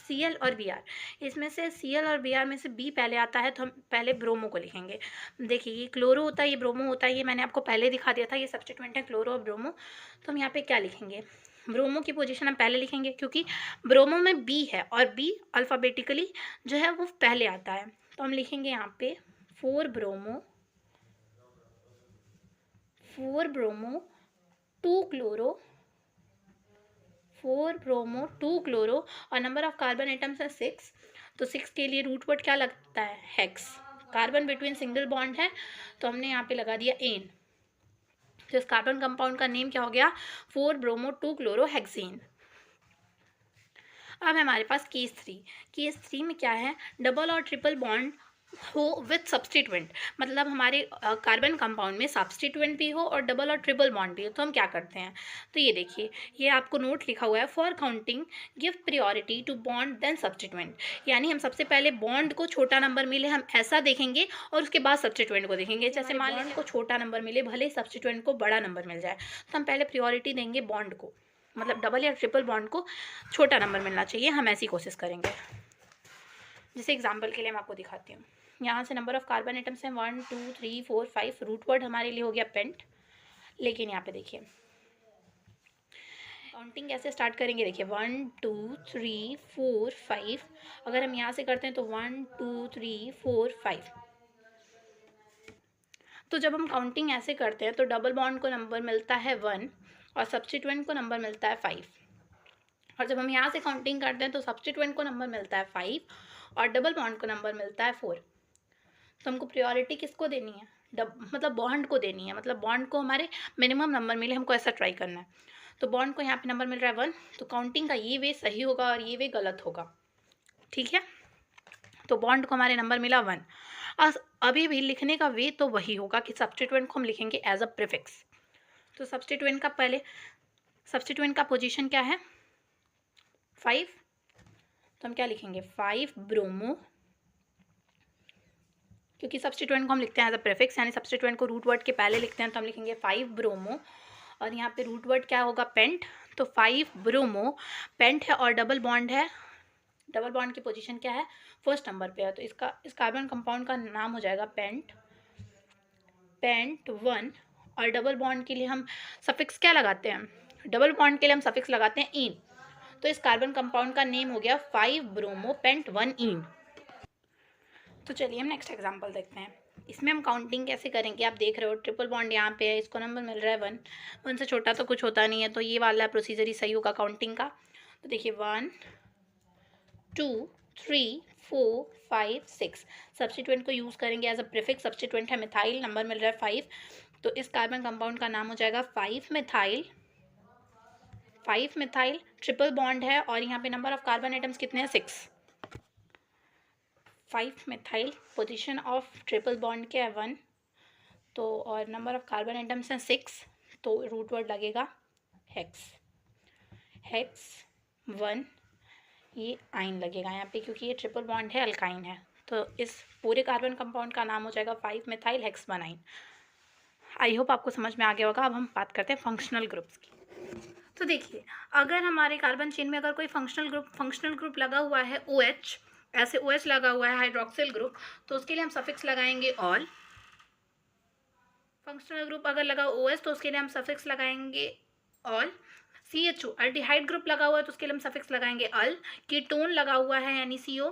Speaker 2: Cl और Br, इसमें से Cl और Br में से B पहले आता है तो हम पहले ब्रोमो को लिखेंगे। देखिए ये क्लोरो होता है, ये ब्रोमो होता है, ये मैंने आपको पहले दिखा दिया था, ये सब्स्टिट्यूएंट है क्लोरो और ब्रोमो। तो हम यहाँ पे क्या लिखेंगे, ब्रोमो की पोजीशन हम पहले लिखेंगे क्योंकि ब्रोमो में B है, और B अल्फ़ाबेटिकली जो है वो पहले आता है। तो हम लिखेंगे यहाँ पे 4 ब्रोमो 2 क्लोरो 4 ब्रोमो 2 क्लोरो, और नंबर ऑफ कार्बन एटम्स है 6। तो 6 के लिए रूट वर्ड क्या लगता है, hex. Carbon between single bond है तो हमने यहाँ पे लगा दिया एन। तो इस कार्बन कंपाउंड का नेम क्या हो गया, 4 ब्रोमो 2 क्लोरो हेक्सेन। अब हमारे पास केस 3 में क्या है, डबल और ट्रिपल बॉन्ड हो विथ सब्स्टिट्यूएंट, मतलब हमारे कार्बन कंपाउंड में सब्स्टिट्यूएंट भी हो और डबल और ट्रिपल बॉन्ड भी हो। तो हम क्या करते हैं, तो ये देखिए ये आपको नोट लिखा हुआ है, for counting give priority to bond then substituent, यानी हम सबसे पहले बॉन्ड को छोटा नंबर मिले हम ऐसा देखेंगे, और उसके बाद सब्स्टिट्यूएंट को देखेंगे। जैसे मान लीजिए को छोटा नंबर मिले, भले ही सब्स्टिट्यूएंट को बड़ा नंबर मिल जाए, तो हम पहले प्रायोरिटी देंगे बॉन्ड को, मतलब डबल या ट्रिपल बॉन्ड को छोटा नंबर मिलना चाहिए, हम ऐसी कोशिश करेंगे। जैसे एग्जांपल के लिए मैं आपको दिखाती हूँ, यहाँ से नंबर ऑफ कार्बन एटम्स हैं 1 2 3 4 5, रूट वर्ड हमारे लिए हो गया पेंट। लेकिन यहाँ पे देखिए काउंटिंग कैसे स्टार्ट करेंगे, देखिए 1 2 3 4 5, अगर हम यहाँ से करते हैं तो 1 2 3 4 5। तो जब हम काउंटिंग ऐसे करते हैं तो डबल बॉन्ड को नंबर मिलता है 1 और सब्स्टिट्यूएंट को नंबर मिलता है 5, और जब हम यहाँ से काउंटिंग करते हैं तो सब्स्टिट्यूएंट को नंबर मिलता है 5 और डबल बॉन्ड को नंबर मिलता है 4। तो हमको प्रायोरिटी किसको देनी है, मतलब बॉन्ड को देनी है, मतलब बॉन्ड को हमारे मिनिमम नंबर मिले, हमको ऐसा ट्राई करना है। तो बॉन्ड को यहाँ पे नंबर मिल रहा है 1, तो काउंटिंग का ये वे सही होगा और ये वे गलत होगा, ठीक है। तो बॉन्ड को हमारे नंबर मिला 1, अभी भी लिखने का वे तो वही होगा कि सब्स्टिट्यूएंट को हम लिखेंगे एज अ प्रीफिक्स। तो सब्स्टिट्यूएंट का पोजीशन क्या है, 5, तो हम क्या लिखेंगे 5 ब्रोमो, क्योंकि सब्स्टिट्यूएंट को हम लिखते हैं एज अ प्रीफिक्स, यानी सब्स्टिट्यूएंट को रूट वर्ड के पहले लिखते हैं, तो हम लिखेंगे 5 ब्रोमो, और यहाँ पे रूट वर्ड क्या होगा पेंट, तो 5 ब्रोमो पेंट है और डबल बॉन्ड है, डबल बॉन्ड की पोजीशन क्या है फर्स्ट नंबर पे है, तो इसका इस कार्बन कंपाउंड का नाम हो जाएगा पेंट 1, और डबल बॉन्ड के लिए हम सफिक्स क्या लगाते हैं, डबल बॉन्ड के लिए हम सफिक्स लगाते हैं इन, तो इस कार्बन कंपाउंड का नेम हो गया 5 ब्रोमो पेंट 1 इन। तो चलिए हम नेक्स्ट एग्जांपल देखते हैं। इसमें हम काउंटिंग कैसे करेंगे, आप देख रहे हो ट्रिपल बॉन्ड यहाँ पे है, इसको नंबर मिल रहा है 1, 1 से छोटा तो कुछ होता नहीं है, तो ये वाला प्रोसीजर ही सही होगा काउंटिंग का। तो देखिए 1 2 3 4 5 6, सब्स्टिट्यूएंट को यूज़ करेंगे एज अ प्रीफिक्स, सब्स्टिट्यूएंट है मिथाइल, नंबर मिल रहा है 5, तो इस कार्बन कंपाउंड का नाम हो जाएगा 5 मिथाइल, ट्रिपल बॉन्ड है और यहाँ पे नंबर ऑफ कार्बन एटम्स कितने हैं 6, 5 methyl, position of triple bond क्या है 1, तो और नंबर ऑफ कार्बन एटम्स हैं 6, तो रूट वर्ड लगेगा हेक्स 1, ये आइन लगेगा यहाँ पे क्योंकि ये ट्रिपल बॉन्ड है, अल्काइन है, तो इस पूरे कार्बन कंपाउंड का नाम हो जाएगा 5 मिथाइल हेक्स 1 आइन। आई होप आपको समझ में आ गया होगा। अब हम बात करते हैं फंक्शनल ग्रुप्स की। तो देखिए अगर हमारे कार्बन चेन में अगर कोई फंक्शनल ग्रुप लगा हुआ है OH, ऐसे OH लगा हुआ है हाइड्रोक्सिल ग्रुप, तो उसके लिए हम सफिक्स लगाएंगे ऑल। फंक्शनल ग्रुप अगर लगा OH तो उसके लिए हम सफिक्स लगाएंगे ऑल। CHO अल्डिहाइड ग्रुप लगा हुआ है तो उसके लिए हम सफिक्स लगाएंगे अल। कीटोन लगा हुआ है यानी CO,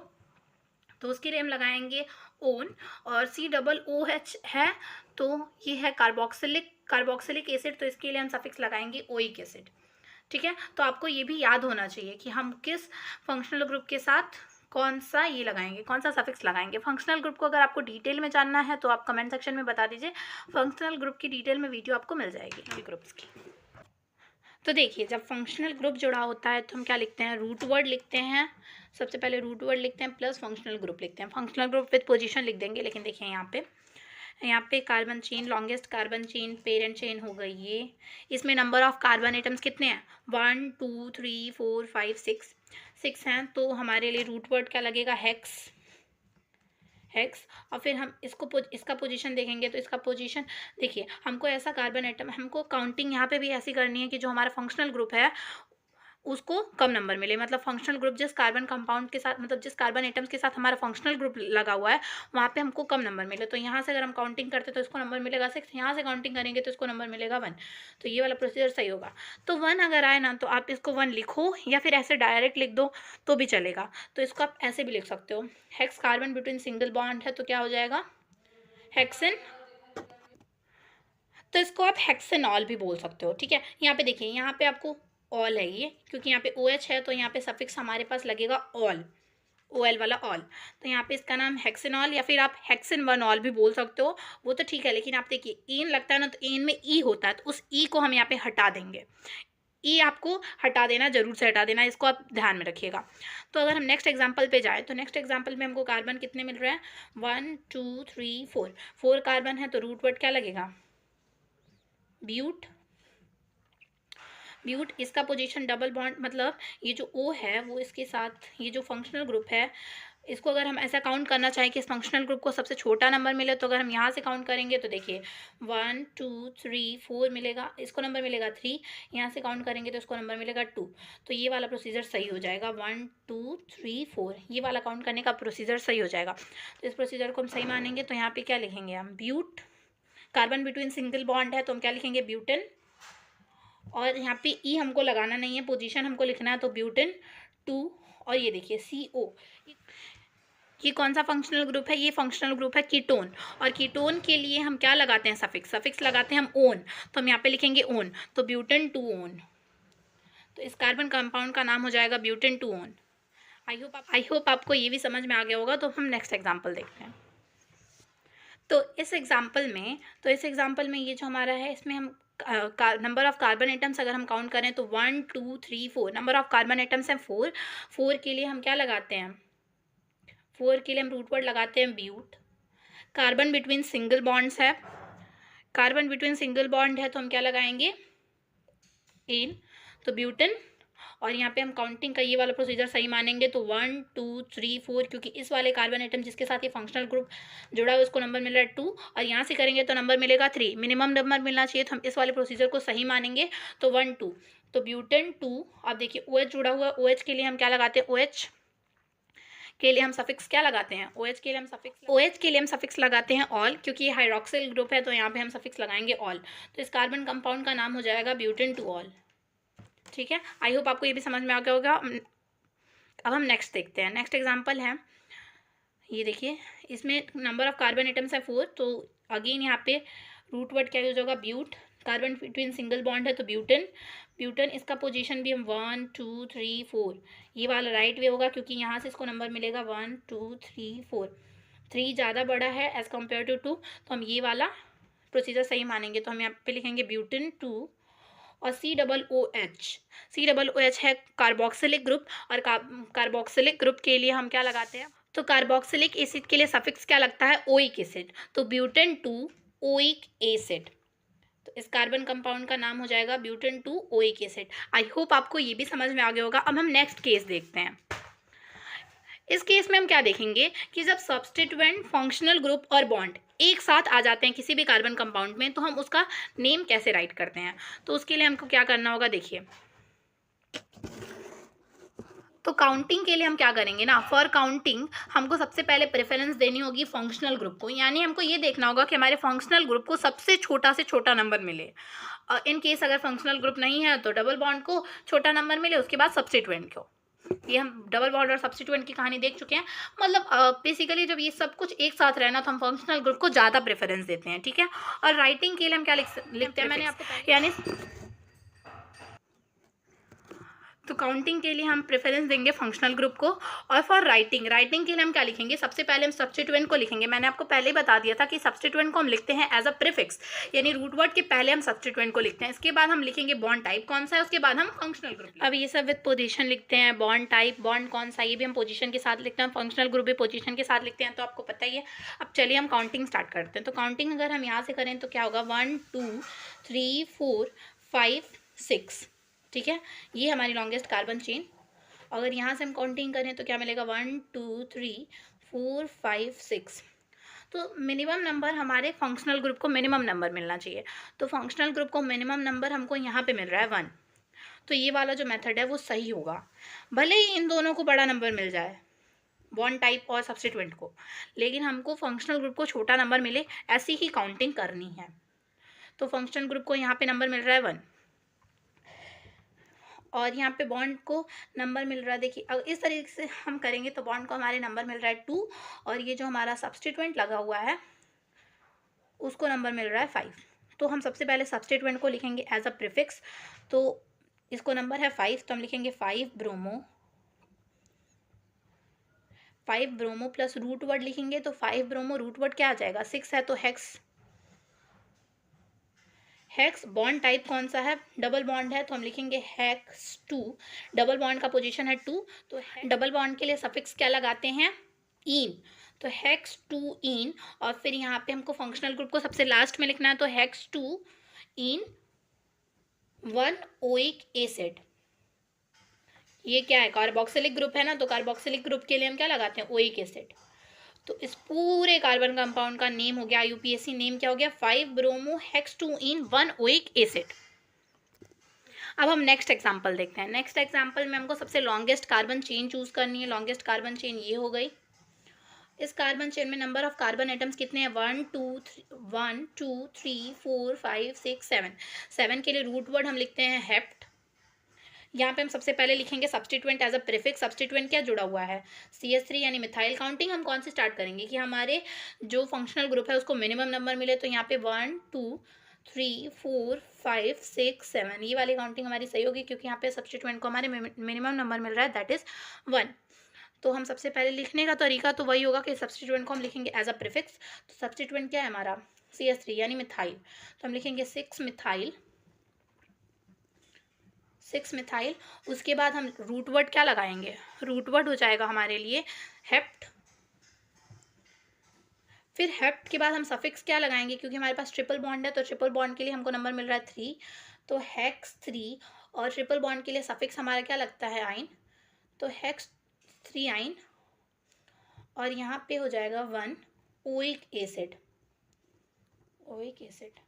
Speaker 2: तो उसके लिए हम लगाएंगे ओन। और COOH है तो ये है कार्बोक्सिलिक एसिड, तो इसके लिए हम सफिक्स लगाएंगे ओइक एसिड। ठीक है, तो आपको ये भी याद होना चाहिए कि हम किस फंक्शनल ग्रुप के साथ कौन सा ये लगाएंगे, कौन सा सफिक्स लगाएंगे। फंक्शनल ग्रुप को अगर आपको डिटेल में जानना है तो आप कमेंट सेक्शन में बता दीजिए, फंक्शनल ग्रुप की डिटेल में वीडियो आपको मिल जाएगी ग्रुप्स की। तो देखिए जब फंक्शनल ग्रुप जुड़ा होता है तो हम क्या लिखते हैं, रूट वर्ड लिखते हैं, सबसे पहले रूट वर्ड लिखते हैं प्लस फंक्शनल ग्रुप लिखते हैं। फंक्शनल ग्रुप विद पोजीशन लिख देंगे, लेकिन देखिए यहाँ पे carbon chain, longest carbon chain parent chain हो गई ये, इसमें नंबर ऑफ कार्बन एटम्स कितने हैं 1 2 3 4 5 6 हैं, तो हमारे लिए रूट वर्ड क्या लगेगा हेक्स। और फिर हम इसका पोजीशन देखेंगे, तो इसका पोजीशन देखिए हमको ऐसा कार्बन एटम, हमको काउंटिंग यहाँ पे भी ऐसी करनी है कि जो हमारा फंक्शनल ग्रुप है उसको कम नंबर मिले, मतलब फंक्शनल ग्रुप जिस कार्बन कंपाउंड के साथ, मतलब जिस कार्बन एटम्स के साथ हमारा फंक्शनल ग्रुप लगा हुआ है वहाँ पे हमको कम नंबर मिले। तो यहाँ से अगर हम काउंटिंग करते तो इसको नंबर मिलेगा 6, यहाँ से काउंटिंग करेंगे तो इसको नंबर मिलेगा 1, तो ये वाला प्रोसीजर सही होगा। तो 1 अगर आए ना तो आप इसको 1 लिखो या फिर ऐसे डायरेक्ट लिख दो तो भी चलेगा, तो इसको आप ऐसे भी लिख सकते हो, hex carbon between single bond है तो क्या हो जाएगा हेक्सेन, तो इसको आप हेक्सेनॉल भी बोल सकते हो। ठीक है, यहाँ पे देखिए यहाँ पे आपको ऑल है ये, क्योंकि यहाँ पे OH है तो यहाँ पे सफिक्स हमारे पास लगेगा ऑल, OL वाला ऑल, तो यहाँ पे इसका नाम हेक्सेनॉल या फिर आप हेक्सेन 1 ऑल भी बोल सकते हो, वो तो ठीक है। लेकिन आप देखिए एन लगता है ना, तो एन में ई होता है, तो उस ई को हम यहाँ पे हटा देंगे, ई आपको हटा देना, जरूर से हटा देना, इसको आप ध्यान में रखिएगा। तो अगर हम नेक्स्ट एग्जांपल पे जाएँ तो नेक्स्ट एग्जांपल में हमको कार्बन कितने मिल रहे हैं 1 2 3 4 कार्बन है, तो रूट वर्ड क्या लगेगा ब्यूट। इसका पोजीशन डबल बॉन्ड, मतलब ये जो O है वो इसके साथ, ये जो फंक्शनल ग्रुप है इसको अगर हम ऐसा काउंट करना चाहें कि इस फंक्शनल ग्रुप को सबसे छोटा नंबर मिले, तो अगर हम यहाँ से काउंट करेंगे तो देखिए 1 2 3 4 मिलेगा, इसको नंबर मिलेगा 3, यहाँ से काउंट करेंगे तो इसको नंबर मिलेगा 2, तो ये वाला प्रोसीजर सही हो जाएगा 1 2 3 4, ये वाला काउंट करने का प्रोसीजर सही हो जाएगा। तो इस प्रोसीजर को हम सही मानेंगे तो यहाँ पर क्या लिखेंगे हम but, carbon between single bond है तो हम क्या लिखेंगे ब्यूटेन, और यहाँ पे ई हमको लगाना नहीं है, पोजीशन हमको लिखना है, तो ब्यूटेन 2। और ये देखिए CO, ये कौन सा फंक्शनल ग्रुप है, ये फंक्शनल ग्रुप है कीटोन, और कीटोन के लिए हम क्या लगाते हैं सफिक्स लगाते हैं हम ओन, तो हम यहाँ पे लिखेंगे ओन, तो ब्यूटेन 2 ओन, तो इस कार्बन कंपाउंड का नाम हो जाएगा ब्यूटेन 2 ओन। आई होप आपको ये भी समझ में आ गया होगा। तो हम नेक्स्ट एग्जाम्पल देखते हैं। तो इस एग्जाम्पल में ये जो हमारा है, इसमें हम नंबर ऑफ कार्बन एटम्स अगर हम काउंट करें तो 1 2 3 4, नंबर ऑफ कार्बन एटम्स हैं 4 के लिए हम क्या लगाते हैं, 4 के लिए हम रूट वर्ड लगाते हैं but. Carbon between single bonds है, कार्बन बिटवीन सिंगल बॉन्ड है तो हम क्या लगाएंगे एन, तो ब्यूटेन। और यहाँ पे हम काउंटिंग का ये वाला प्रोसीजर सही मानेंगे तो 1 2 3 4, क्योंकि इस वाले कार्बन एटम जिसके साथ ये फंक्शनल ग्रुप जुड़ा है उसको नंबर मिल रहा है 2, और यहाँ से करेंगे तो नंबर मिलेगा 3, मिनिमम नंबर मिलना चाहिए, तो हम इस वाले प्रोसीजर को सही मानेंगे तो 1 2। तो ब्यूटेन 2, अब देखिए OH जुड़ा हुआ है, OH के लिए हम क्या लगाते हैं, OH के लिए हम सफिक्स क्या लगाते हैं, OH के लिए हम सफिक्स लगाते हैं ऑल, क्योंकि ये हाइड्रोक्सिल ग्रुप है तो यहाँ पे हम सफिक्स लगाएंगे ऑल। तो इस कार्बन कंपाउंड का नाम हो जाएगा ब्यूटेन 2 ऑल। ठीक है, आई होप आपको ये भी समझ में आ गया होगा। अब हम नेक्स्ट देखते हैं। नेक्स्ट एग्जांपल है, ये देखिए, इसमें नंबर ऑफ कार्बन एटम्स है 4, तो अगेन यहाँ पे रूट वर्ड क्या यूज होगा, but, carbon between single bond है तो ब्यूटेन, ब्यूटेन इसका पोजीशन भी हम 1 2 3 4, ये वाला राइट वे होगा, क्योंकि यहाँ से इसको नंबर मिलेगा 1 2 3 4, 3 ज़्यादा बड़ा है एज कम्पेयर टू 2, तो हम ये वाला प्रोसीजर सही मानेंगे। तो हम यहाँ पे लिखेंगे ब्यूटेन 2 और COOH है कार्बोक्सिलिक ग्रुप, और कार्बोक्सिलिक ग्रुप के लिए हम क्या लगाते हैं, तो कार्बोक्सिलिक एसिड के लिए सफिक्स क्या लगता है, ओइक एसिड, तो ब्यूटेन 2 ओइक एसिड। तो इस कार्बन कंपाउंड का नाम हो जाएगा butane 2 oic acid. I hope आपको ये भी समझ में आ गया होगा। अब हम नेक्स्ट केस देखते हैं। इस केस में हम क्या देखेंगे कि जब सब्स्टिट्यूएंट, फंक्शनल ग्रुप और बॉन्ड एक साथ आ जाते हैं किसी भी कार्बन कंपाउंड में, तो हम उसका नेम कैसे राइट करते हैं। तो उसके लिए हमको क्या करना होगा, देखिए, तो काउंटिंग के लिए हम क्या करेंगे ना, फॉर काउंटिंग हमको सबसे पहले प्रेफरेंस देनी होगी फंक्शनल ग्रुप को, यानी हमको ये देखना होगा कि हमारे फंक्शनल ग्रुप को सबसे छोटा से छोटा नंबर मिले। इन केस अगर फंक्शनल ग्रुप नहीं है तो डबल बॉन्ड को छोटा नंबर मिले, उसके बाद सब्स्टिट्यूएंट को। ये हम डबल बॉन्ड और सब्स्टिट्यूएंट की कहानी देख चुके हैं। मतलब बेसिकली जब ये सब कुछ एक साथ रहना तो हम फंक्शनल ग्रुप को ज़्यादा प्रेफरेंस देते हैं। ठीक है, और राइटिंग के लिए हम क्या लिखते हैं, मैंने आपको यानी, तो काउंटिंग के लिए हम प्रेफरेंस देंगे फंक्शनल ग्रुप को। और फॉर राइटिंग के लिए हम क्या लिखेंगे, सबसे पहले हम सब्स्टिट्यूएंट को लिखेंगे। मैंने आपको पहले ही बता दिया था कि सब्स्टिट्यूएंट को हम लिखते हैं एज अ प्रीफिक्स, यानी रूट वर्ड के पहले हम सब्स्टिट्यूएंट को लिखते हैं। इसके बाद हम लिखेंगे बॉन्ड टाइप कौन सा है, उसके बाद हम फंक्शनल ग्रुप। अब ये सब विद पोजीशन लिखते हैं, बॉन्ड टाइप, बॉन्ड कौन सा, ये भी हम पोजीशन के साथ लिखते हैं, फंक्शनल ग्रुप भी पोजीशन के साथ लिखते हैं, तो आपको पता ही है। अब चलिए हम काउंटिंग स्टार्ट करते हैं। तो काउंटिंग अगर हम यहाँ से करें तो क्या होगा, 1 2 3 4 5 6। ठीक है, ये हमारी लॉन्गेस्ट कार्बन चेन। अगर यहाँ से हम काउंटिंग करें तो क्या मिलेगा, 1 2 3 4 5 6। तो मिनिमम नंबर हमारे फंक्शनल ग्रुप को मिनिमम नंबर मिलना चाहिए। तो फंक्शनल ग्रुप को मिनिमम नंबर हमको यहाँ पे मिल रहा है 1। तो ये वाला जो मेथड है वो सही होगा, भले ही इन दोनों को बड़ा नंबर मिल जाए, बॉन्ड टाइप और सब्स्टिट्यूएंट को, लेकिन हमको फंक्शनल ग्रुप को छोटा नंबर मिले, ऐसी ही काउंटिंग करनी है। तो फंक्शनल ग्रुप को यहाँ पे नंबर मिल रहा है 1, और यहाँ पे बॉन्ड को नंबर मिल रहा है, देखिए अगर इस तरीके से हम करेंगे तो बॉन्ड को हमारे नंबर मिल रहा है 2, और ये जो हमारा सब्स्टिट्यूएंट लगा हुआ है उसको नंबर मिल रहा है 5। तो हम सबसे पहले सब्स्टिट्यूएंट को लिखेंगे एज अ प्रीफिक्स, तो इसको नंबर है 5, तो हम लिखेंगे 5 ब्रोमो प्लस रूट वर्ड लिखेंगे, तो 5 ब्रोमो रूट वर्ड क्या आ जाएगा, 6 है तो हेक्स। बॉन्ड टाइप कौन सा है, डबल बॉन्ड है, तो हम लिखेंगे हेक्स 2। डबल बॉन्ड का पोजीशन है 2, तो डबल बॉन्ड के लिए सफिक्स क्या लगाते हैं, इन, तो हेक्स 2 इन। और फिर यहाँ पे हमको फंक्शनल ग्रुप को सबसे लास्ट में लिखना है, तो हेक्स 2 इन 1 ओइक एसिड। ये क्या है, कार्बोक्सिलिक ग्रुप है ना, तो कार्बोक्सिलिक ग्रुप के लिए हम क्या लगाते हैं, ओइक एसिड। तो इस पूरे कार्बन कंपाउंड का नेम हो गया, यूपीएससी नेम क्या हो गया, 5 ब्रोमो हेक्स 2 इन 1 ओइक एसिड। अब हम नेक्स्ट एग्जांपल देखते हैं। नेक्स्ट एग्जांपल में हमको सबसे लॉन्गेस्ट कार्बन चेन चूज करनी है। लॉन्गेस्ट कार्बन चेन ये हो गई। इस कार्बन चेन में नंबर ऑफ कार्बन एटम्स कितने हैं, 1 2 3 4 5 6 7। 7 के लिए रूट वर्ड हम लिखते हैं हेप्ट। यहाँ पे हम सबसे पहले लिखेंगे substituent as a prefix. Substituent क्या जुड़ा हुआ है, CH3 यानी मिथाइल। काउंटिंग हम कौन से स्टार्ट करेंगे कि हमारे जो फंक्शनल ग्रुप है उसको मिनिमम नंबर मिले, तो यहाँ पे 1 2 3 4 5 6 7, ये वाली काउंटिंग हमारी सही होगी, क्योंकि यहाँ पे सब्स्टिट्यूएंट को हमारे मिनिमम नंबर मिल रहा है, दैट इज 1। तो हम सबसे पहले लिखने का तरीका तो वही होगा कि सब्स्टिट्यूएंट को हम लिखेंगे एज अ प्रीफिक्स। तो सब्स्टिट्यूएंट क्या है हमारा, CH3 यानी मिथाइल, तो हम लिखेंगे 6 मिथाइल। उसके बाद हम रूट वर्ड क्या लगाएंगे, रूट वर्ड हो जाएगा हमारे लिए हेप्ट। फिर हेप्ट के बाद हम सफिक्स क्या लगाएंगे, क्योंकि हमारे पास ट्रिपल बॉन्ड है, तो ट्रिपल बॉन्ड के लिए हमको नंबर मिल रहा है 3, तो हेक्स 3। और ट्रिपल बॉन्ड के लिए सफिक्स हमारा क्या लगता है, आइन, तो हेक्स 3 आइन, और यहाँ पे हो जाएगा 1 ओइक एसिड, ओइक एसिड।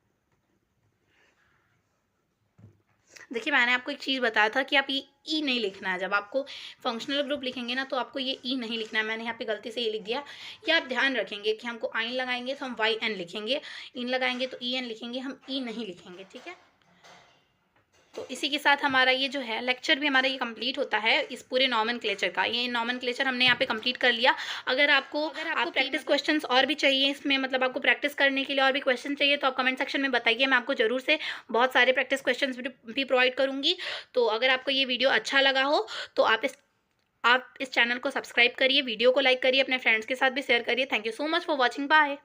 Speaker 2: देखिए मैंने आपको एक चीज़ बताया था कि आप ये ई नहीं लिखना है, जब आपको फंक्शनल ग्रुप लिखेंगे ना तो आपको ये ई नहीं लिखना है। मैंने यहाँ पे गलती से ये लिख दिया। ये आप ध्यान रखेंगे कि हमको आइन लगाएंगे तो हम वाई एन लिखेंगे, इन लगाएंगे तो ई एन लिखेंगे, हम ई नहीं लिखेंगे, ठीक है। तो इसी के साथ हमारा ये जो है लेक्चर भी हमारा ये कंप्लीट होता है इस पूरे नॉमेनक्लेचर का। ये नॉमेनक्लेचर हमने यहाँ पे कंप्लीट कर लिया। अगर आपको प्रैक्टिस क्वेश्चंस और भी चाहिए इसमें, मतलब आपको प्रैक्टिस करने के लिए और भी क्वेश्चन चाहिए तो आप कमेंट सेक्शन में बताइए, मैं आपको ज़रूर से बहुत सारे प्रैक्टिस क्वेश्चंस भी प्रोवाइड करूँगी। तो अगर आपको ये वीडियो अच्छा लगा हो तो आप इस चैनल को सब्सक्राइब करिए, वीडियो को लाइक करिए, अपने फ्रेंड्स के साथ भी शेयर करिए। Thank you so much for watching, bye.